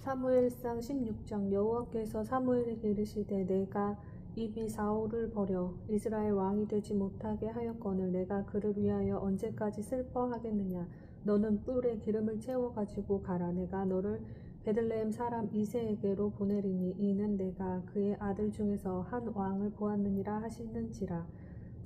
사무엘상 16장. 여호와께서 사무엘에게 이르시되 내가 이미 사울을 버려 이스라엘 왕이 되지 못하게 하였거늘 내가 그를 위하여 언제까지 슬퍼하겠느냐. 너는 뿔에 기름을 채워 가지고 가라. 내가 너를 베들레헴 사람 이새에게로 보내리니 이는 내가 그의 아들 중에서 한 왕을 보았느니라 하시는지라.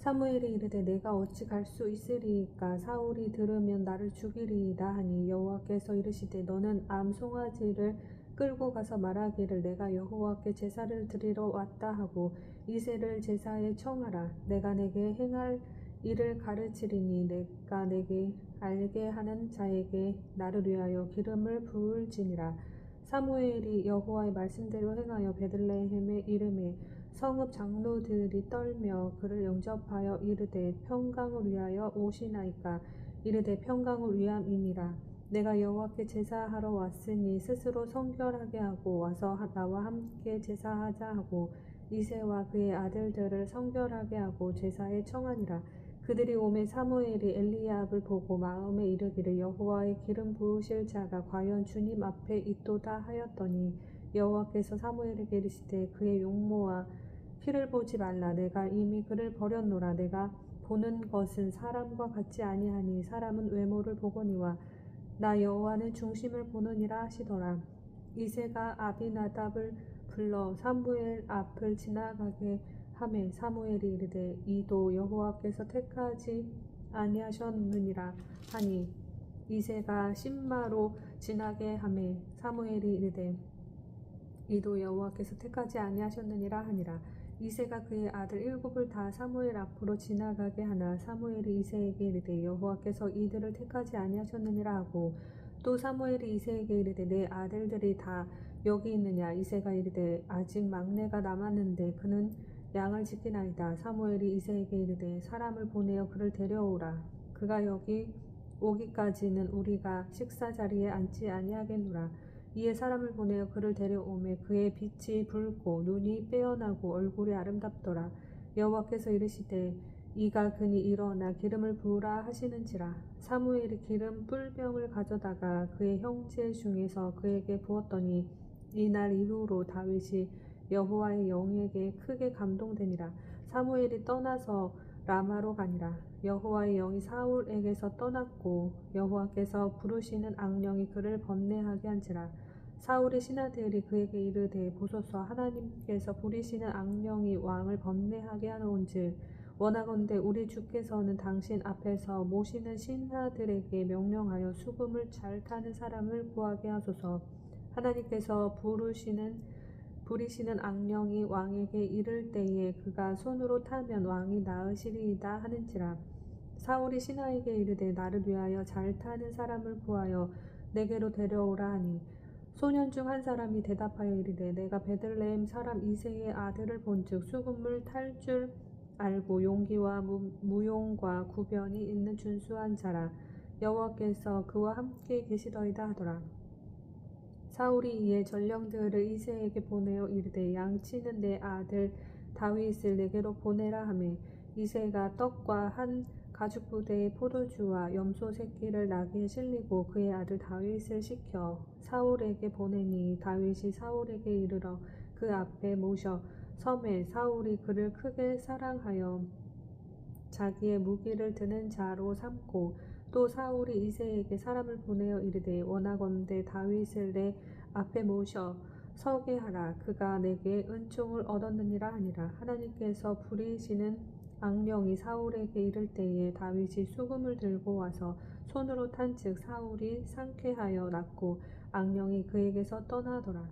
사무엘이 이르되 내가 어찌 갈 수 있으리이까. 사울이 들으면 나를 죽이리이다 하니 여호와께서 이르시되 너는 암송아지를 끌고 가서 말하기를 내가 여호와께 제사를 드리러 왔다 하고 이새를 제사에 청하라. 내가 내게 행할 일을 가르치리니 내가 내게 알게 하는 자에게 나를 위하여 기름을 부을지니라. 사무엘이 여호와의 말씀대로 행하여 베들레헴에 이르매 성읍 장로들이 떨며 그를 영접하여 이르되 평강을 위하여 오시나이까. 이르되 평강을 위함이니라. 내가 여호와께 제사하러 왔으니 스스로 성결하게 하고 와서 나와 함께 제사하자 하고 이새와 그의 아들들을 성결하게 하고 제사에 청하니라. 그들이 오매 사무엘이 엘리압을 보고 마음에 이르기를 여호와의 기름 부으실 자가 과연 주님 앞에 있도다 하였더니 여호와께서 사무엘에게 이르시되 그의 용모와 피를 보지 말라. 내가 이미 그를 버렸노라. 내가 보는 것은 사람과 같지 아니하니 사람은 외모를 보거니와 나 여호와는 중심을 보느니라 하시더라. 이새가 아비나답을 불러 사무엘 앞을 지나가게 하매 사무엘이 이르되 이도 여호와께서 택하지 아니하셨느니라 하니 이새가 심마로 지나게 하매 사무엘이 이르되 이도 여호와께서 택하지 아니하셨느니라 하니라. 이새가 그의 아들 7을 다 사무엘 앞으로 지나가게 하나 사무엘이 이새에게 이르되 여호와께서 이들을 택하지 아니하셨느니라 하고 또 사무엘이 이새에게 이르되 내 아들들이 다 여기 있느냐. 이새가 이르되 아직 막내가 남았는데 그는 양을 지키나이다. 사무엘이 이새에게 이르되 사람을 보내어 그를 데려오라. 그가 여기 오기까지는 우리가 식사 자리에 앉지 아니하겠노라. 이에 사람을 보내어 그를 데려오매 그의 빛이 붉고 눈이 빼어나고 얼굴이 아름답더라. 여호와께서 이르시되 이가 그니 일어나 기름을 부으라 하시는지라. 사무엘이 기름 뿔병을 가져다가 그의 형제 중에서 그에게 부었더니 이날 이후로 다윗이 여호와의 영에게 크게 감동되니라. 사무엘이 떠나서 라마로 가니라. 여호와의 영이 사울에게서 떠났고 여호와께서 부르시는 악령이 그를 번뇌하게 한지라. 사울의 신하들이 그에게 이르되 보소서 하나님께서 부리시는 악령이 왕을 번뇌하게 하노온즉 원하건대 우리 주께서는 당신 앞에서 모시는 신하들에게 명령하여 수금을 잘 타는 사람을 구하게 하소서. 하나님께서 부리시는 악령이 왕에게 이를 때에 그가 손으로 타면 왕이 나으시리이다 하는지라. 사울이 신하에게 이르되 나를 위하여 잘 타는 사람을 구하여 내게로 데려오라 하니 소년 중 한 사람이 대답하여 이르되 내가 베들레헴 사람 이새의 아들을 본즉 수금을 탈 줄 알고 용기와 무용과 구변이 있는 준수한 자라. 여호와께서 그와 함께 계시더이다 하더라. 사울이 이에 전령들을 이새에게 보내어 이르되 양치는 내 아들 다윗을 내게로 보내라 하매 이새가 떡과 한 가죽부대의 포도주와 염소 새끼를 나귀에 실리고 그의 아들 다윗을 시켜 사울에게 보내니 다윗이 사울에게 이르러 그 앞에 모셔 섬에 사울이 그를 크게 사랑하여 자기의 무기를 드는 자로 삼고 또 사울이 이새에게 사람을 보내어 이르되 원하건대 다윗을 내 앞에 모셔 서게 하라. 그가 내게 은총을 얻었느니라 하니라. 하나님께서 부리시는 악령이 사울에게 이를 때에 다윗이 수금을 들고 와서 손으로 탄즉 사울이 상쾌하여 낫고 악령이 그에게서 떠나더라.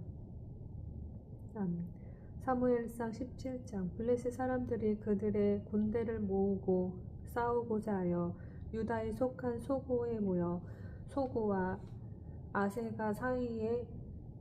아멘. 사무엘상 17장. 블레셋 사람들이 그들의 군대를 모으고 싸우고자 하여 유다에 속한 소고에 모여 소고와 아세가 사이에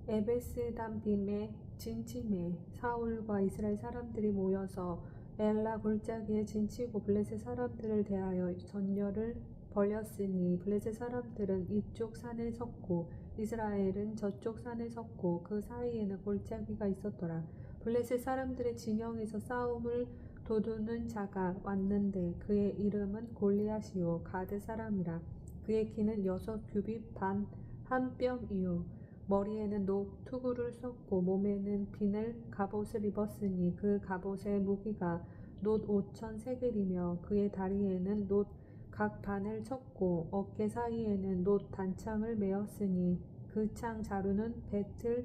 에베스담빔에 진침해 사울과 이스라엘 사람들이 모여서 엘라 골짜기에 진치고 블레셋 사람들을 대하여 전열을 벌였으니 블레셋 사람들은 이쪽 산에 섰고 이스라엘은 저쪽 산에 섰고 그 사이에는 골짜기가 있었더라. 블레셋 사람들의 진영에서 싸움을 도두는 자가 왔는데 그의 이름은 골리앗이요 가드 사람이라. 그의 키는 6규빗 반 한 뼘이요 머리에는 녹 투구를 썼고 몸에는 비늘 갑옷을 입었으니 그 갑옷의 무기가 놋 5천 세겔이며 그의 다리에는 놋 각 반을 쳤고 어깨 사이에는 놋 단창을 메었으니 그 창 자루는 배틀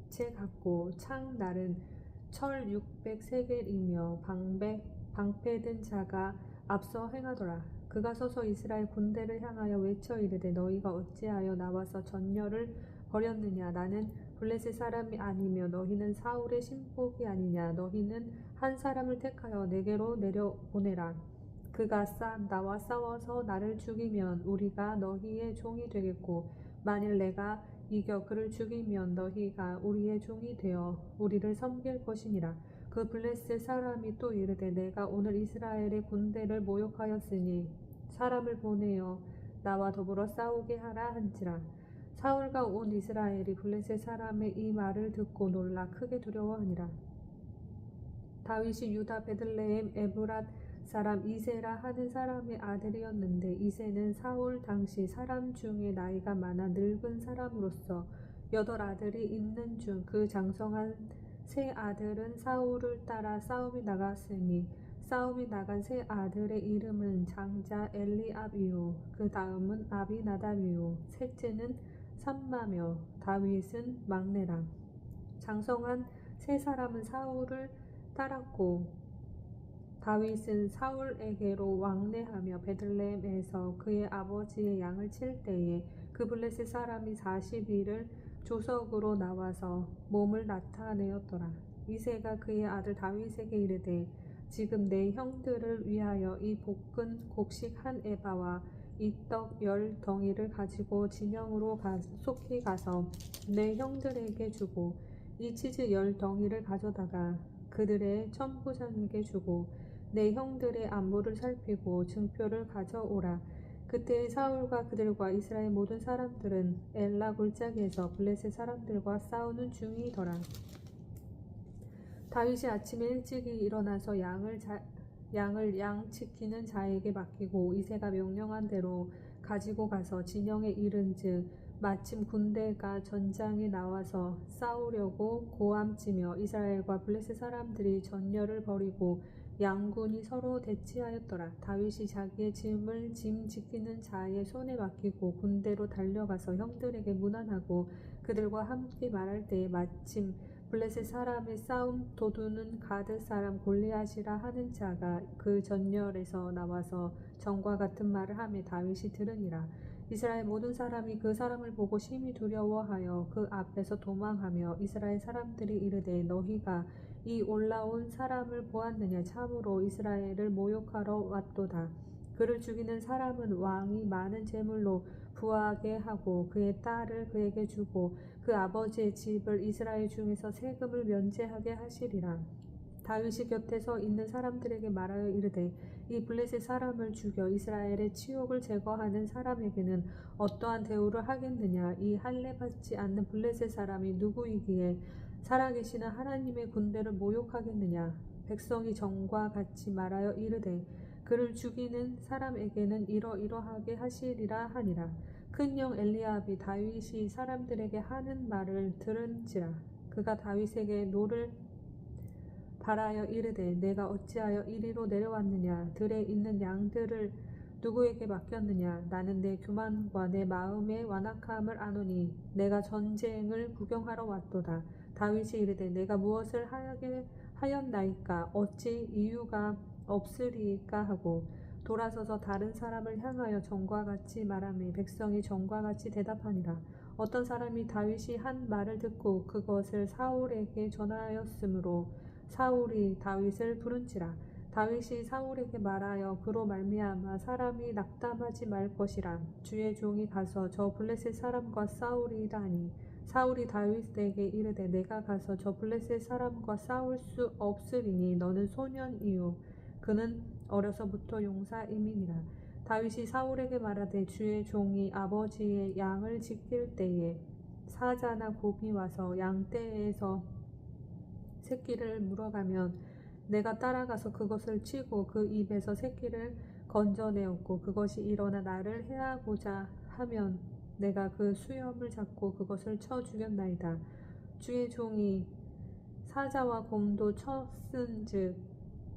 채 같고 창 날은 철 600세겔이며 방패든 자가 앞서 행하더라. 그가 서서 이스라엘 군대를 향하여 외쳐 이르되 너희가 어찌하여 나와서 전열을 벌였느냐. 나는 블레셋 사람이 아니며 너희는 사울의 신복이 아니냐. 너희는 한 사람을 택하여 내게로 내려보내라. 그가 나와 싸워서 나를 죽이면 우리가 너희의 종이 되겠고 만일 내가 이겨 그를 죽이면 너희가 우리의 종이 되어 우리를 섬길 것이니라. 그 블레셋 사람이 또 이르되 내가 오늘 이스라엘의 군대를 모욕하였으니 사람을 보내어 나와 더불어 싸우게 하라 한지라. 사울과 온 이스라엘이 블레셋 사람의 이 말을 듣고 놀라 크게 두려워하니라. 다윗이 유다 베들레헴 에브랏 사람 이세라 하는 사람의 아들이었는데 이세는 사울 당시 사람 중에 나이가 많아 늙은 사람으로서 8 아들이 있는 중 그 장성한 세 아들은 사울을 따라 싸움이 나갔으니 싸움이 나간 세 아들의 이름은 장자 엘리압이요 그 다음은 아비나답이요 셋째는 삼마며 다윗은 막내라. 장성한 세 사람은 사울을 따랐고 다윗은 사울에게로 왕래하며 베들레헴에서 그의 아버지의 양을 칠 때에 그 블레셋 사람이 40일을 조석으로 나와서 몸을 나타내었더라. 이새가 그의 아들 다윗에게 이르되 지금 내 형들을 위하여 이 볶은 곡식 한 에바와 이 떡 10덩이를 가지고 진영으로 속히 가서 내 형들에게 주고 이 치즈 10덩이를 가져다가 그들의 천부장에게 주고 내 형들의 안부를 살피고 증표를 가져오라. 그때 사울과 그들과 이스라엘 모든 사람들은 엘라 골짜기에서 블레셋 사람들과 싸우는 중이더라. 다윗이 아침에 일찍이 일어나서 양을 양 지키는 자에게 맡기고 이새가 명령한 대로 가지고 가서 진영에 이른즉 마침 군대가 전장에 나와서 싸우려고 고함치며 이스라엘과 블레셋 사람들이 전열을 벌이고 양군이 서로 대치하였더라. 다윗이 자기의 짐을 짐 지키는 자의 손에 맡기고 군대로 달려가서 형들에게 문안하고 그들과 함께 말할 때에 마침 블레셋 사람의 싸움 도두는 가드 사람 골리앗이라 하는 자가 그 전열에서 나와서 전과 같은 말을 하며 다윗이 들으니라. 이스라엘 모든 사람이 그 사람을 보고 심히 두려워하여 그 앞에서 도망하며 이스라엘 사람들이 이르되 너희가 이 올라온 사람을 보았느냐. 참으로 이스라엘을 모욕하러 왔도다. 그를 죽이는 사람은 왕이 많은 재물로 부하게 하고 그의 딸을 그에게 주고 그 아버지의 집을 이스라엘 중에서 세금을 면제하게 하시리라. 다윗이 곁에서 있는 사람들에게 말하여 이르되 이 블레셋 사람을 죽여 이스라엘의 치욕을 제거하는 사람에게는 어떠한 대우를 하겠느냐. 이 할례받지 않는 블레셋 사람이 누구이기에 살아계시는 하나님의 군대를 모욕하겠느냐. 백성이 전과 같이 말하여 이르되 그를 죽이는 사람에게는 이러이러하게 하시리라 하니라. 큰형 엘리압이 다윗이 사람들에게 하는 말을 들은지라. 그가 다윗에게 노를 바라여 이르되 내가 어찌하여 이리로 내려왔느냐. 들에 있는 양들을 누구에게 맡겼느냐. 나는 내 교만과 내 마음의 완악함을 아노니 내가 전쟁을 구경하러 왔도다. 다윗이 이르되 내가 무엇을 하게 하였나이까. 어찌 이유가 없으리까 하고 돌아서서 다른 사람을 향하여 전과 같이 말하며 백성이 전과 같이 대답하니라. 어떤 사람이 다윗이 한 말을 듣고 그것을 사울에게 전하였으므로 사울이 다윗을 부른지라. 다윗이 사울에게 말하여 그로 말미암아 사람이 낙담하지 말 것이라. 주의 종이 가서 저 블레셋 사람과 싸우리라 하니 사울이 다윗에게 이르되 내가 가서 저 블레셋 사람과 싸울 수 없으리니 너는 소년이요 그는 어려서부터 용사임이니라. 다윗이 사울에게 말하되 주의 종이 아버지의 양을 지킬 때에 사자나 곰이 와서 양떼에서 새끼를 물어가면 내가 따라가서 그것을 치고 그 입에서 새끼를 건져내었고 그것이 일어나 나를 해하고자 하면 내가 그 수염을 잡고 그것을 쳐 죽였나이다. 주의 종이 사자와 곰도 쳤은즉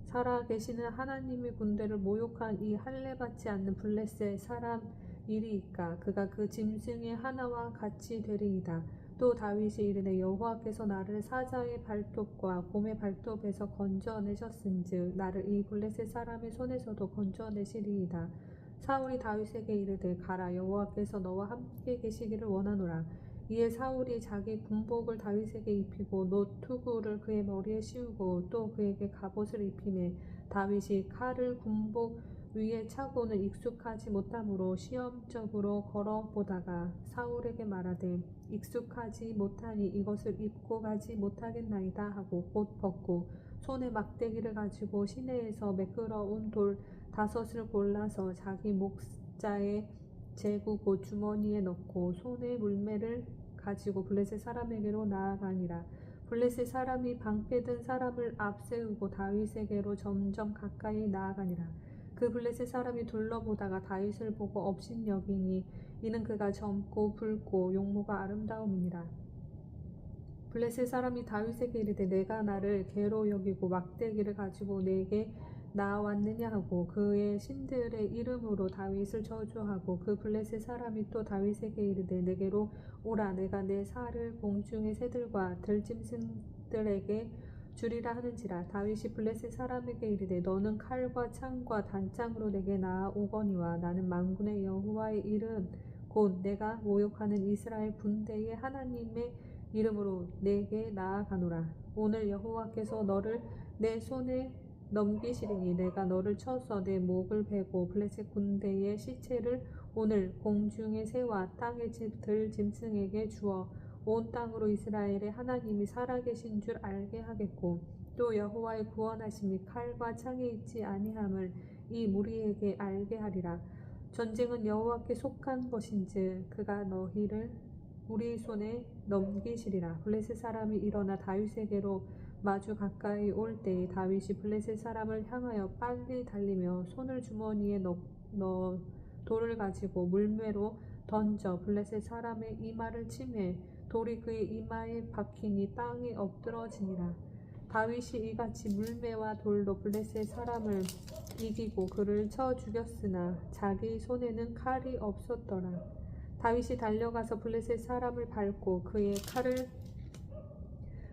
살아계시는 하나님의 군대를 모욕한 이 할례받지 않는 블레셋 사람이리이까. 그가 그 짐승의 하나와 같이 되리이다. 또 다윗이 이르되 여호와께서 나를 사자의 발톱과 곰의 발톱에서 건져내셨은즉 나를 이 블레셋 사람의 손에서도 건져내시리이다. 사울이 다윗에게 이르되 가라, 여호와께서 너와 함께 계시기를 원하노라. 이에 사울이 자기 군복을 다윗에게 입히고 노투구를 그의 머리에 씌우고 또 그에게 갑옷을 입히매 다윗이 칼을 군복 위에 차고는 익숙하지 못하므로 시험적으로 걸어보다가 사울에게 말하되 익숙하지 못하니 이것을 입고 가지 못하겠나이다 하고 곧 벗고 손에 막대기를 가지고 시내에서 매끄러운 돌 5을 골라서 자기 목자에 재구고 주머니에 넣고 손에 물매를 가지고 블레셋 사람에게로 나아가니라. 블레셋 사람이 방패 든 사람을 앞세우고 다윗에게로 점점 가까이 나아가니라. 그 블레셋 사람이 둘러보다가 다윗을 보고 업신여기니 이는 그가 젊고 붉고 용모가 아름다움이니라. 블레셋 사람이 다윗에게 이르되 내가 나를 개로 여기고 막대기를 가지고 내게 나왔느냐 하고 그의 신들의 이름으로 다윗을 저주하고 그 블레셋 사람이 또 다윗에게 이르되 내게로 오라, 내가 내 살을 공중의 새들과 들짐승들에게 주리라 하는지라. 다윗이 블레셋 사람에게 이르되 너는 칼과 창과 단창으로 내게 나아오거니와 나는 만군의 여호와의 이름 곧 내가 모욕하는 이스라엘 군대의 하나님의 이름으로 내게 나아가노라. 오늘 여호와께서 너를 내 손에 넘기시리니 내가 너를 쳐서 내 목을 베고 블레셋 군대의 시체를 오늘 공중의 새와 땅의 들짐승에게 주어 온 땅으로 이스라엘의 하나님이 살아계신 줄 알게 하겠고 또 여호와의 구원하심이 칼과 창에 있지 아니함을 이 무리에게 알게 하리라. 전쟁은 여호와께 속한 것인즉 그가 너희를 우리 손에 넘기시리라. 블레셋 사람이 일어나 다윗에게로 마주 가까이 올 때에 다윗이 블레셋 사람을 향하여 빨리 달리며 손을 주머니에 넣어 돌을 가지고 물매로 던져 블레셋 사람의 이마를 치매 돌이 그의 이마에 박히니 땅에 엎드러지니라. 다윗이 이같이 물매와 돌로 블레셋 사람을 이기고 그를 쳐 죽였으나 자기 손에는 칼이 없었더라. 다윗이 달려가서 블레셋 사람을 밟고 그의 칼을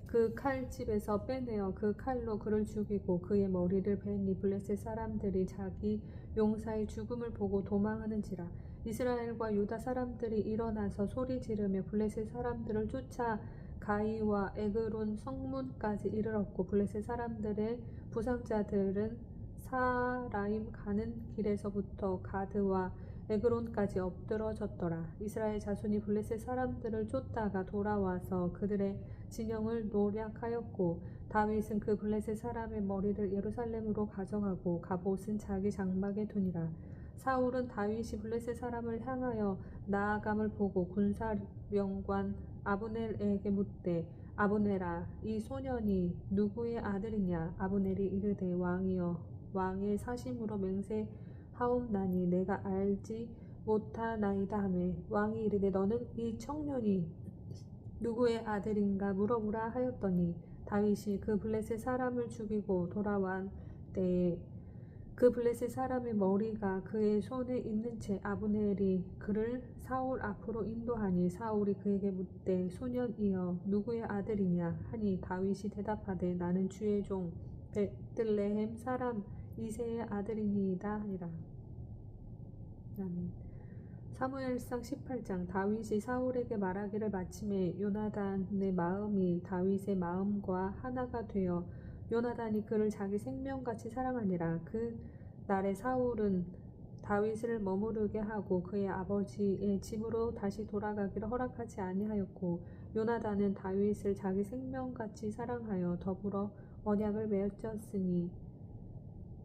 그 칼집에서 빼내어 그 칼로 그를 죽이고 그의 머리를 베니 블레셋 사람들이 자기 용사의 죽음을 보고 도망하는지라. 이스라엘과 유다 사람들이 일어나서 소리 지르며 블레셋 사람들을 쫓아 가이와 에그론 성문까지 이르렀고 블레셋 사람들의 부상자들은 사라임 가는 길에서부터 가드와 에그론까지 엎드러졌더라. 이스라엘 자손이 블레셋 사람들을 쫓다가 돌아와서 그들의 진영을 노략하였고 다윗은 그 블레셋 사람의 머리를 예루살렘으로 가져가고 갑옷은 자기 장막에 두니라. 사울은 다윗이 블레셋 사람을 향하여 나아감을 보고 군사령관 아브넬에게 묻되 아브넬아, 이 소년이 누구의 아들이냐? 아브넬이 이르되 왕이여, 왕의 사심으로 맹세하옵나니 내가 알지 못하나이다 하매 왕이 이르되 너는 이 청년이 누구의 아들인가 물어보라 하였더니 다윗이 그 블레셋 사람을 죽이고 돌아온 때에 그 블레셋 사람의 머리가 그의 손에 있는 채 아브넬이 그를 사울 앞으로 인도하니 사울이 그에게 묻되 소년이여 누구의 아들이냐 하니 다윗이 대답하되 나는 주의 종 베들레헴 사람 이새의 아들이니이다 하니라. 아멘. 사무엘상 18장. 다윗이 사울에게 말하기를 마침에 요나단의 마음이 다윗의 마음과 하나가 되어 요나단이 그를 자기 생명같이 사랑하니라. 그 날에 사울은 다윗을 머무르게 하고 그의 아버지의 집으로 다시 돌아가기를 허락하지 아니하였고 요나단은 다윗을 자기 생명같이 사랑하여 더불어 언약을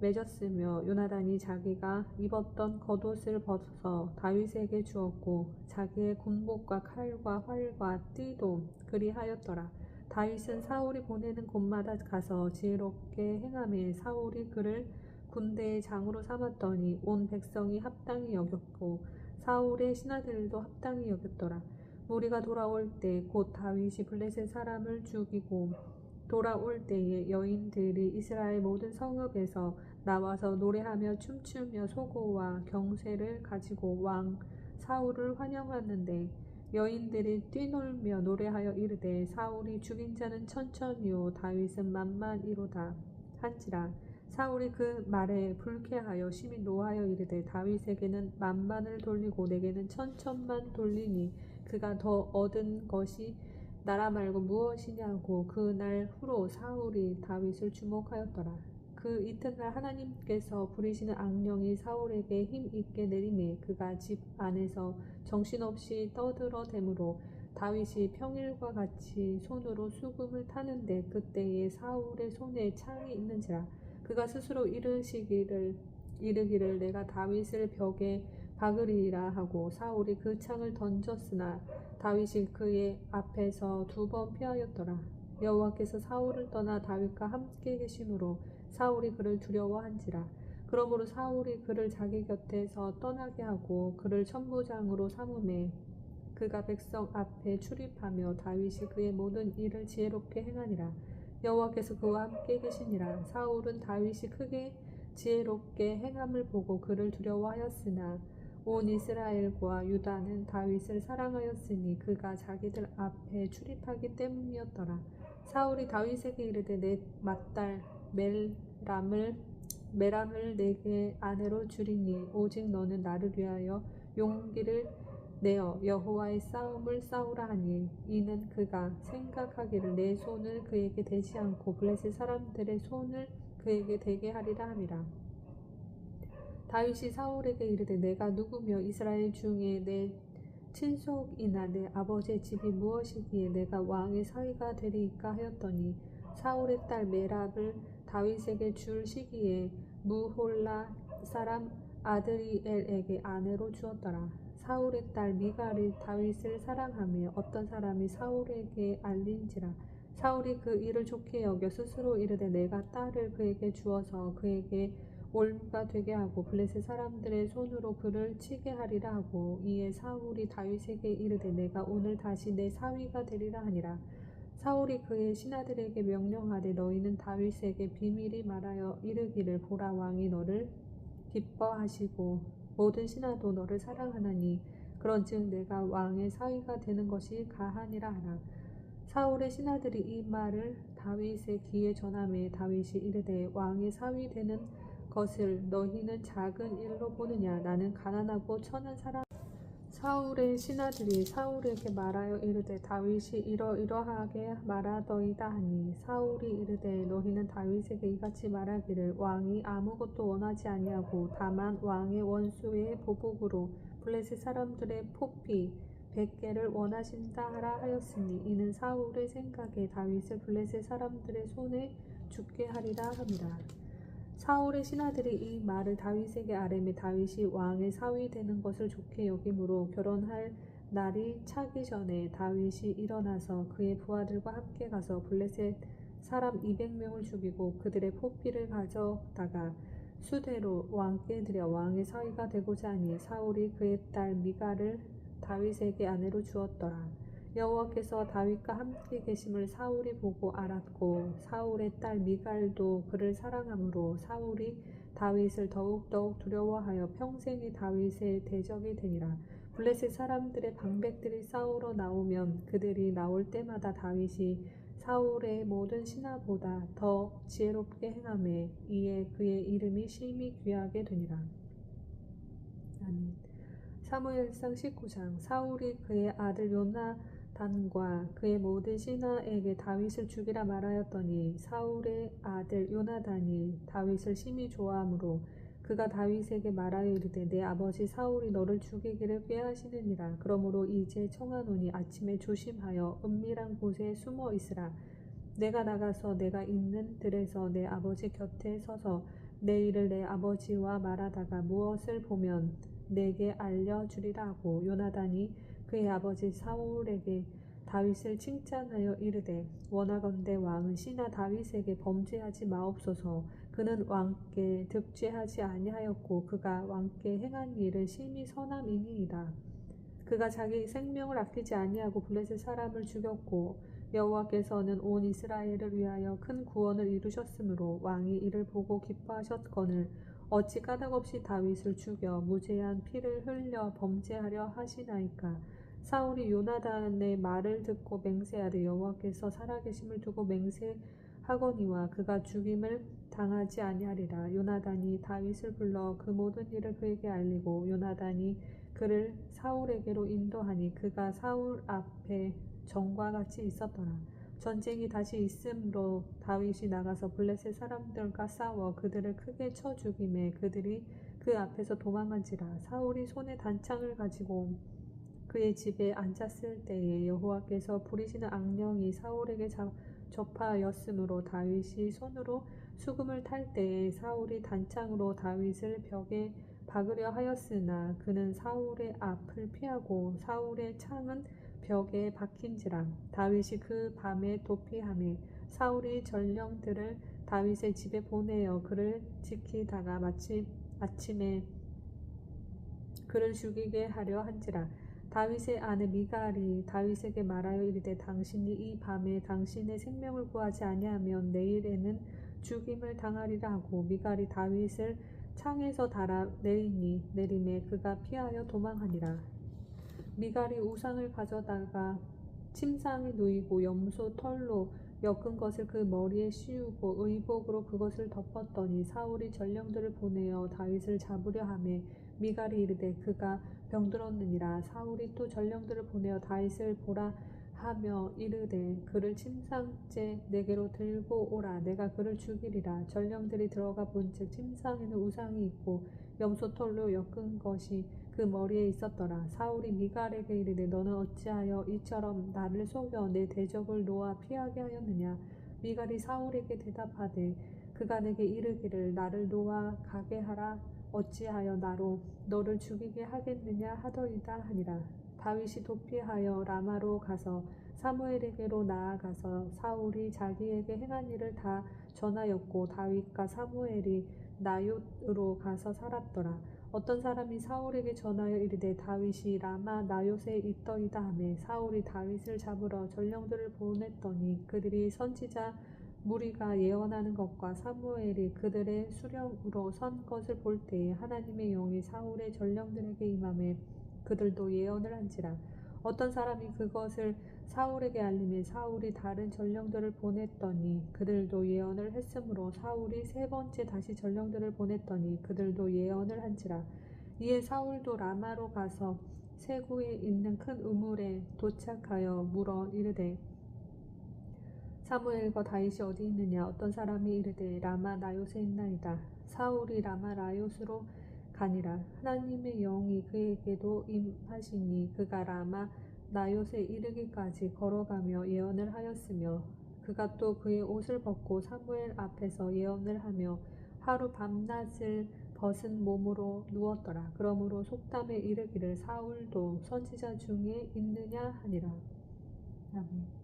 맺었으며 요나단이 자기가 입었던 겉옷을 벗어 다윗에게 주었고 자기의 군복과 칼과 활과 띠도 그리하였더라. 다윗은 사울이 보내는 곳마다 가서 지혜롭게 행하며 사울이 그를 군대의 장으로 삼았더니 온 백성이 합당히 여겼고 사울의 신하들도 합당히 여겼더라. 무리가 돌아올 때 곧 다윗이 블레셋 사람을 죽이고 돌아올 때에 여인들이 이스라엘 모든 성읍에서 나와서 노래하며 춤추며 소고와 경쇠를 가지고 왕 사울을 환영하는데 여인들이 뛰놀며 노래하여 이르되 사울이 죽인 자는 천천히요 다윗은 만만이로다 한지라. 사울이 그 말에 불쾌하여 심히 노하여 이르되 다윗에게는 만만을 돌리고 내게는 천천만 돌리니 그가 더 얻은 것이 나라 말고 무엇이냐고. 그날 후로 사울이 다윗을 주목하였더라. 그 이튿날 하나님께서 부리시는 악령이 사울에게 힘 있게 내림에 그가 집 안에서 정신없이 떠들어대므로 다윗이 평일과 같이 손으로 수금을 타는데 그때에 사울의 손에 창이 있는지라. 그가 스스로 이르기를 내가 다윗을 벽에 박으리라 하고 사울이 그 창을 던졌으나 다윗이 그의 앞에서 2번 피하였더라. 여호와께서 사울을 떠나 다윗과 함께 계심으로 사울이 그를 두려워한지라. 그러므로 사울이 그를 자기 곁에서 떠나게 하고 그를 천부장으로 삼음에 그가 백성 앞에 출입하며 다윗이 그의 모든 일을 지혜롭게 행하니라. 여호와께서 그와 함께 계시니라. 사울은 다윗이 크게 지혜롭게 행함을 보고 그를 두려워하였으나 온 이스라엘과 유다는 다윗을 사랑하였으니 그가 자기들 앞에 출입하기 때문이었더라. 사울이 다윗에게 이르되 내 맏딸 메람을 내게 아내로 주리니 오직 너는 나를 위하여 용기를 내어 여호와의 싸움을 싸우라 하니 이는 그가 생각하기를 내 손을 그에게 대지 않고 블레셋 사람들의 손을 그에게 대게 하리라 함이라. 다윗이 사울에게 이르되 내가 누구며 이스라엘 중에 내 친속이나 내 아버지의 집이 무엇이기에 내가 왕의 사위가 되리이까 하였더니 사울의 딸 메랍을 다윗에게 줄 시기에 무홀라 사람 아드리엘에게 아내로 주었더라. 사울의 딸 미갈이 다윗을 사랑하며 어떤 사람이 사울에게 알린지라. 사울이 그 일을 좋게 여겨 스스로 이르되 내가 딸을 그에게 주어서 그에게 올무가 되게 하고 블레셋 사람들의 손으로 그를 치게 하리라 하고 이에 사울이 다윗에게 이르되 내가 오늘 다시 내 사위가 되리라 하니라. 사울이 그의 신하들에게 명령하되 너희는 다윗에게 비밀이 말하여 이르기를 보라 왕이 너를 기뻐하시고 모든 신하도 너를 사랑하나니 그런즉 내가 왕의 사위가 되는 것이 가하니라 하라. 사울의 신하들이 이 말을 다윗의 귀에 전하매 다윗이 이르되 왕의 사위 되는 것을 너희는 작은 일로 보느냐. 나는 가난하고 천한 사람. 사울의 신하들이 사울에게 말하여 이르되 다윗이 이러이러하게 말하더이다 하니 사울이 이르되 너희는 다윗에게 이같이 말하기를 왕이 아무것도 원하지 아니하고 다만 왕의 원수의 보복으로 블레셋 사람들의 포피 100개를 원하신다 하라 하였으니 이는 사울의 생각에 다윗을 블레셋 사람들의 손에 죽게 하리라 함이라. 사울의 신하들이 이 말을 다윗에게 아뢰매 다윗이 왕의 사위 되는 것을 좋게 여김으로 결혼할 날이 차기 전에 다윗이 일어나서 그의 부하들과 함께 가서 블레셋 사람 200명을 죽이고 그들의 포피를 가져다가 수대로 왕께 드려 왕의 사위가 되고자 하니 사울이 그의 딸 미갈을 다윗에게 아내로 주었더라. 여호와께서 다윗과 함께 계심을 사울이 보고 알았고 사울의 딸 미갈도 그를 사랑하므로 사울이 다윗을 더욱더욱 두려워하여 평생이 다윗의 대적이 되니라. 블레셋 사람들의 방백들이 싸우러 나오면 그들이 나올 때마다 다윗이 사울의 모든 신하보다 더 지혜롭게 행하매 이에 그의 이름이 심히 귀하게 되니라. 아멘. 사무엘상 19장. 사울이 그의 아들 요나단과 그의 모든 신하에게 다윗을 죽이라 말하였더니 사울의 아들 요나단이 다윗을 심히 좋아하므로 그가 다윗에게 말하여 이르되 내 아버지 사울이 너를 죽이기를 꾀하시느니라. 그러므로 이제 청하노니 아침에 조심하여 은밀한 곳에 숨어 있으라. 내가 나가서 내가 있는 들에서 내 아버지 곁에 서서 내 일을 내 아버지와 말하다가 무엇을 보면 내게 알려주리라 하고 요나단이 그의 아버지 사울에게 다윗을 칭찬하여 이르되 원하건대 왕은 신하 다윗에게 범죄하지 마옵소서. 그는 왕께 득죄하지 아니하였고 그가 왕께 행한 일은 심히 선함이니이다. 그가 자기 생명을 아끼지 아니하고 블레셋 사람을 죽였고 여호와께서는 온 이스라엘을 위하여 큰 구원을 이루셨으므로 왕이 이를 보고 기뻐하셨거늘 어찌 까닭없이 다윗을 죽여 무죄한 피를 흘려 범죄하려 하시나이까. 사울이 요나단의 말을 듣고 맹세하되 여호와께서 살아계심을 두고 맹세하거니와 그가 죽임을 당하지 아니하리라. 요나단이 다윗을 불러 그 모든 일을 그에게 알리고 요나단이 그를 사울에게로 인도하니 그가 사울 앞에 전과 같이 있었더라. 전쟁이 다시 있음으로 다윗이 나가서 블레셋 사람들과 싸워 그들을 크게 쳐 죽이매 그들이 그 앞에서 도망한지라. 사울이 손에 단창을 가지고 그의 집에 앉았을 때에 여호와께서 부리시는 악령이 사울에게 접하였으므로 다윗이 손으로 수금을 탈 때에 사울이 단창으로 다윗을 벽에 박으려 하였으나 그는 사울의 앞을 피하고 사울의 창은 벽에 박힌지라. 다윗이 그 밤에 도피하매 사울이 전령들을 다윗의 집에 보내어 그를 지키다가 마침 아침에 그를 죽이게 하려 한지라. 다윗의 아내 미갈이 다윗에게 말하여 이르되 당신이 이 밤에 당신의 생명을 구하지 아니하면 내일에는 죽임을 당하리라 하고 미갈이 다윗을 창에서 달아 내리매 그가 피하여 도망하니라. 미갈이 우상을 가져다가 침상에 누이고 염소 털로 엮은 것을 그 머리에 씌우고 의복으로 그것을 덮었더니 사울이 전령들을 보내어 다윗을 잡으려 하매 미갈이 이르되 그가 병들었느니라. 사울이 또 전령들을 보내어 다윗을 보라 하며 이르되 그를 침상째 내게로 들고 오라. 내가 그를 죽이리라. 전령들이 들어가 본즉 침상에는 우상이 있고 염소털로 엮은 것이 그 머리에 있었더라. 사울이 미갈에게 이르되 너는 어찌하여 이처럼 나를 속여 내 대적을 놓아 피하게 하였느냐. 미갈이 사울에게 대답하되 그가 내게 이르기를 나를 놓아 가게 하라. 어찌하여 나로 너를 죽이게 하겠느냐 하더이다 하니라. 다윗이 도피하여 라마로 가서 사무엘에게로 나아가서 사울이 자기에게 행한 일을 다 전하였고 다윗과 사무엘이 나옅으로 가서 살았더라. 어떤 사람이 사울에게 전하여 이르되 다윗이 라마 나옅에 있더이다 하매 사울이 다윗을 잡으러 전령들을 보냈더니 그들이 선지자 무리가 예언하는 것과 사무엘이 그들의 수령으로 선 것을 볼 때에 하나님의 영이 사울의 전령들에게 임하매 그들도 예언을 한지라. 어떤 사람이 그것을 사울에게 알림에 사울이 다른 전령들을 보냈더니 그들도 예언을 했으므로 사울이 세 번째 다시 전령들을 보냈더니 그들도 예언을 한지라. 이에 사울도 라마로 가서 세구에 있는 큰 우물에 도착하여 물어 이르되 사무엘과 다윗이 어디 있느냐. 어떤 사람이 이르되 라마 나옅에 있나이다. 사울이 라마 나옅으로 가니라. 하나님의 영이 그에게도 임하시니 그가 라마 나옅에 이르기까지 걸어가며 예언을 하였으며 그가 또 그의 옷을 벗고 사무엘 앞에서 예언을 하며 하루 밤낮을 벗은 몸으로 누웠더라. 그러므로 속담에 이르기를 사울도 선지자 중에 있느냐 하니라. 아멘.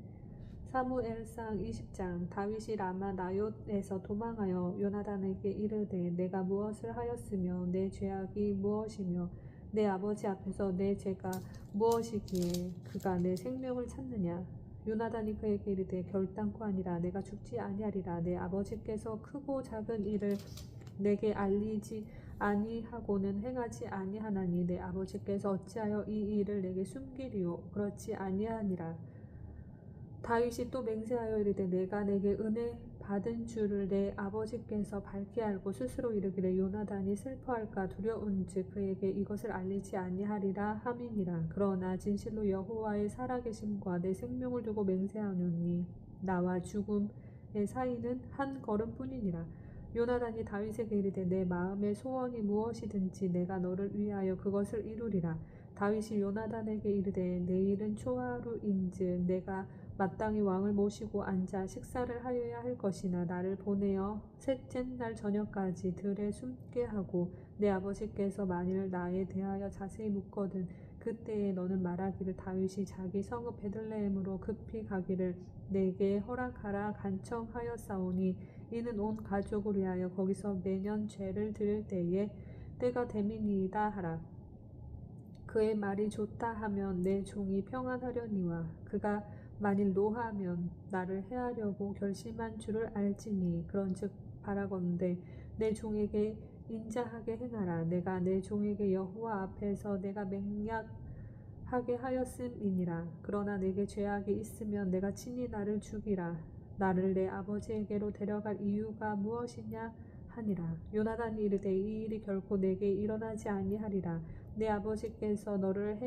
사무엘상 20장. 다윗이 라마 나옅에서 도망하여 요나단에게 이르되 내가 무엇을 하였으며 내 죄악이 무엇이며 내 아버지 앞에서 내 죄가 무엇이기에 그가 내 생명을 찾느냐. 요나단이 그에게 이르되 결단코 아니라 내가 죽지 아니하리라. 내 아버지께서 크고 작은 일을 내게 알리지 아니하고는 행하지 아니하나니 내 아버지께서 어찌하여 이 일을 내게 숨기리요. 그렇지 아니하니라. 다윗이 또 맹세하여 이르되 내가 내게 은혜 받은 줄을 내 아버지께서 밝게 알고 스스로 이르기를 요나단이 슬퍼할까 두려운즉 그에게 이것을 알리지 아니하리라 함이니라. 그러나 진실로 여호와의 살아계심과 내 생명을 두고 맹세하노니 나와 죽음의 사이는 한 걸음뿐이니라. 요나단이 다윗에게 이르되 내 마음의 소원이 무엇이든지 내가 너를 위하여 그것을 이루리라. 다윗이 요나단에게 이르되 내일은 초하루인즉 내가 마땅히 왕을 모시고 앉아 식사를 하여야 할 것이나 나를 보내어 셋째 날 저녁까지 들에 숨게 하고 내 아버지께서 만일 나에 대하여 자세히 묻거든 그때에 너는 말하기를 다윗이 자기 성읍 베들레헴으로 급히 가기를 내게 허락하라 간청하였사오니 이는 온 가족을 위하여 거기서 매년 죄를 드릴 때에 때가 됨이니이다 하라. 그의 말이 좋다 하면 내 종이 평안하려니와 그가 만일 노하면 나를 해하려고 결심한 줄을 알지니 그런즉 바라건대 내 종에게 인자하게 행하라. 내가 내 종에게 여호와 앞에서 내가 맹약하게 하였음이니라. 그러나 내게 죄악이 있으면 내가 친히 나를 죽이라. 나를 내 아버지에게로 데려갈 이유가 무엇이냐 하니라. 요나단이 이르되 이 일이 결코 내게 일어나지 아니하리라. 내 아버지께서 너를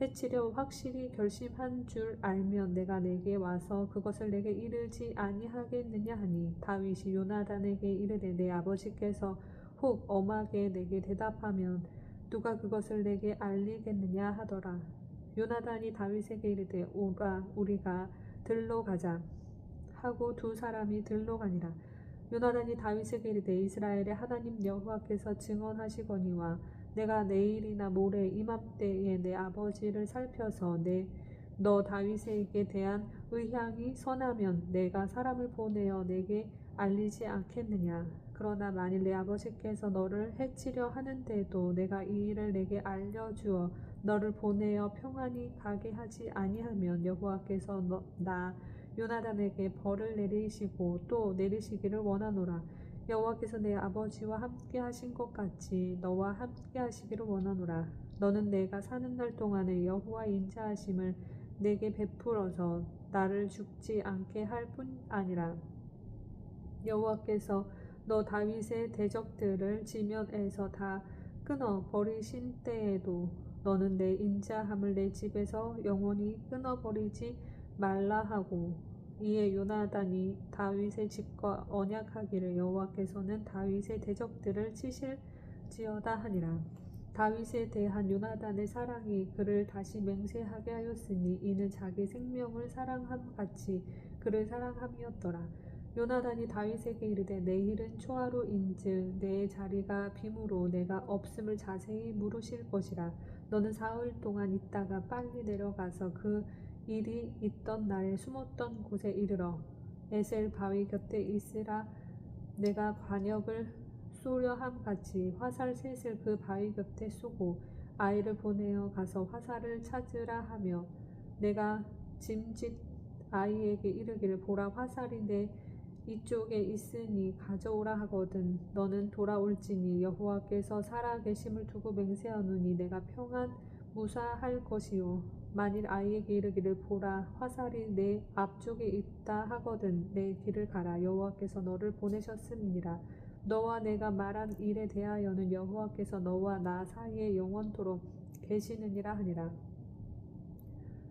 해치려 확실히 결심한 줄 알면 내가 내게 와서 그것을 내게 이르지 아니하겠느냐 하니 다윗이 요나단에게 이르되 내 아버지께서 혹 엄하게 내게 대답하면 누가 그것을 내게 알리겠느냐 하더라. 요나단이 다윗에게 이르되 오라 우리가 들로 가자 하고 두 사람이 들로 가니라. 요나단이 다윗에게 이르되 이스라엘의 하나님 여호와께서 증언하시거니와 내가 내일이나 모레 이맘때에 내 아버지를 살펴서 너 다윗에게 대한 의향이 선하면 내가 사람을 보내어 내게 알리지 않겠느냐. 그러나 만일 내 아버지께서 너를 해치려 하는데도 내가 이 일을 내게 알려주어 너를 보내어 평안히 가게 하지 아니하면 여호와께서 나 요나단에게 벌을 내리시고 또 내리시기를 원하노라. 여호와께서 내 아버지와 함께 하신 것 같이 너와 함께 하시기를 원하노라. 너는 내가 사는 날 동안에 여호와의 인자하심을 내게 베풀어서 나를 죽지 않게 할 뿐 아니라 여호와께서 너 다윗의 대적들을 지면에서 다 끊어 버리신 때에도 너는 내 인자함을 내 집에서 영원히 끊어 버리지 말라 하고 이에 요나단이 다윗의 집과 언약하기를 여호와께서는 다윗의 대적들을 치실지어다 하니라. 다윗에 대한 요나단의 사랑이 그를 다시 맹세하게 하였으니 이는 자기 생명을 사랑함 같이 그를 사랑함이었더라. 요나단이 다윗에게 이르되 내일은 초하루인즉 내 자리가 빔으로 내가 없음을 자세히 물으실 것이라. 너는 사흘 동안 있다가 빨리 내려가서 그 일이 있던 날에 숨었던 곳에 이르러 에셀 바위 곁에 있으라. 내가 관역을 쏘려 함 같이 화살 셋을 그 바위 곁에 쏘고 아이를 보내어 가서 화살을 찾으라 하며 내가 짐짓 아이에게 이르기를 보라 화살이 내 이쪽에 있으니 가져오라 하거든 너는 돌아올지니 여호와께서 살아 계심을 두고 맹세하노니 내가 평안 무사할 것이요 만일 아이에게 이르기를 보라 화살이 내 앞쪽에 있다 하거든 내 길을 가라 여호와께서 너를 보내셨음이니라. 너와 내가 말한 일에 대하여는 여호와께서 너와 나 사이에 영원토록 계시느니라 하니라.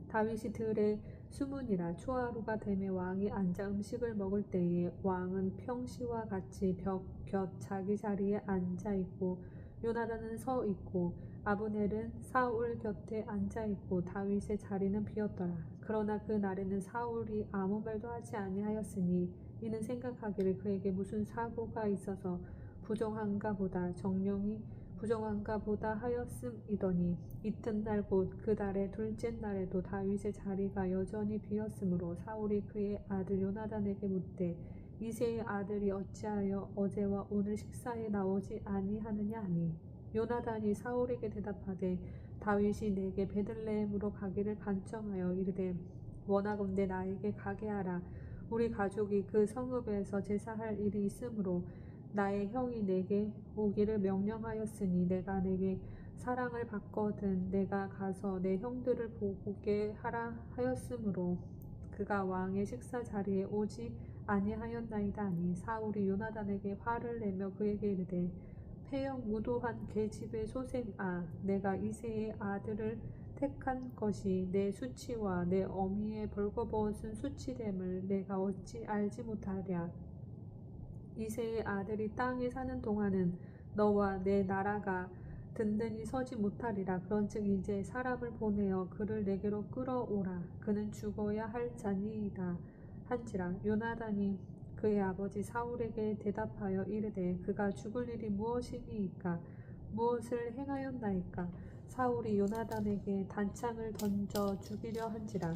다윗이 들에 숨으니라. 초하루가 되매 왕이 앉아 음식을 먹을 때에 왕은 평시와 같이 벽 곁 자기 자리에 앉아 있고 요나단은 서 있고 아브넬은 사울 곁에 앉아 있고 다윗의 자리는 비었더라. 그러나 그 날에는 사울이 아무 말도 하지 아니하였으니 이는 생각하기를 그에게 무슨 사고가 있어서 부정한가 보다 정령이 부정한가 보다 하였음이더니 이튿날 곧 그 달의 둘째 날에도 다윗의 자리가 여전히 비었으므로 사울이 그의 아들 요나단에게 묻되 이새의 아들이 어찌하여 어제와 오늘 식사에 나오지 아니하느냐 하니 요나단이 사울에게 대답하되 다윗이 내게 베들레헴으로 가기를 간청하여 이르되 원하건대 나에게 가게 하라. 우리 가족이 그 성읍에서 제사할 일이 있으므로 나의 형이 내게 오기를 명령하였으니 내가 내게 사랑을 받거든 내가 가서 내 형들을 보게 하라 하였으므로 그가 왕의 식사 자리에 오지 아니하였나이다 하니 사울이 요나단에게 화를 내며 그에게 이르되 패역 무도한 계집의 소생아 내가 이새의 아들을 택한 것이 내 수치와 내 어미의 벌거벗은 수치됨을 내가 어찌 알지 못하랴. 이새의 아들이 땅에 사는 동안은 너와 내 나라가 든든히 서지 못하리라. 그런즉 이제 사람을 보내어 그를 내게로 끌어오라. 그는 죽어야 할 자니이다 한지라. 요나단이 그의 아버지 사울에게 대답하여 이르되 그가 죽을 일이 무엇이니이까 무엇을 행하였나이까. 사울이 요나단에게 단창을 던져 죽이려 한지라.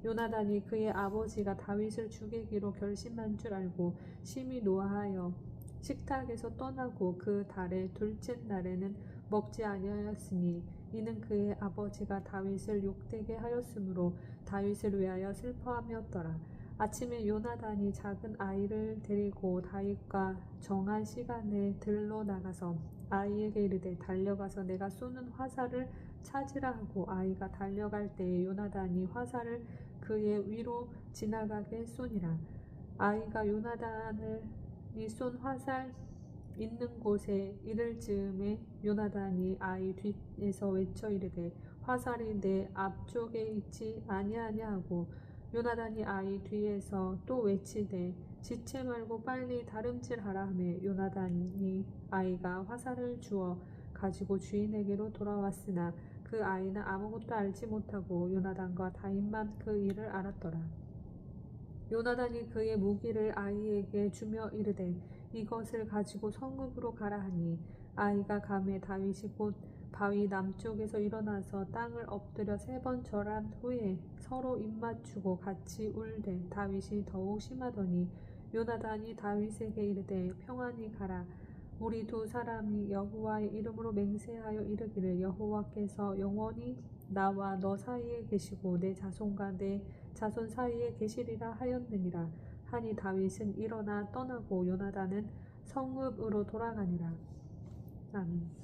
요나단이 그의 아버지가 다윗을 죽이기로 결심한 줄 알고 심히 노하여 식탁에서 떠나고 그 달의 둘째 날에는 먹지 아니하였으니 이는 그의 아버지가 다윗을 욕되게 하였으므로 다윗을 위하여 슬퍼함이었더라. 아침에 요나단이 작은 아이를 데리고 다윗과 정한 시간에 들러 나가서 아이에게 이르되 달려가서 내가 쏘는 화살을 찾으라 하고 아이가 달려갈 때에 요나단이 화살을 그의 위로 지나가게 쏘니라. 아이가 요나단이 쏜 화살 있는 곳에 이를 즈음에 요나단이 아이 뒤에서 외쳐 이르되 화살이 내 앞쪽에 있지 아니하냐 하고 요나단이 아이 뒤에서 또 외치되 지체 말고 빨리 다름질하라 하매 요나단이 아이가 화살을 주어 가지고 주인에게로 돌아왔으나 그 아이는 아무것도 알지 못하고 요나단과 다윗만 그 일을 알았더라. 요나단이 그의 무기를 아이에게 주며 이르되 이것을 가지고 성읍으로 가라 하니 아이가 가매 다윗이 곧 바위 남쪽에서 일어나서 땅을 엎드려 3번 절한 후에 서로 입맞추고 같이 울되 다윗이 더욱 심하더니 요나단이 다윗에게 이르되 평안히 가라. 우리 두 사람이 여호와의 이름으로 맹세하여 이르기를 여호와께서 영원히 나와 너 사이에 계시고 내 자손과 내 자손 사이에 계시리라 하였느니라 하니 다윗은 일어나 떠나고 요나단은 성읍으로 돌아가니라. 아멘.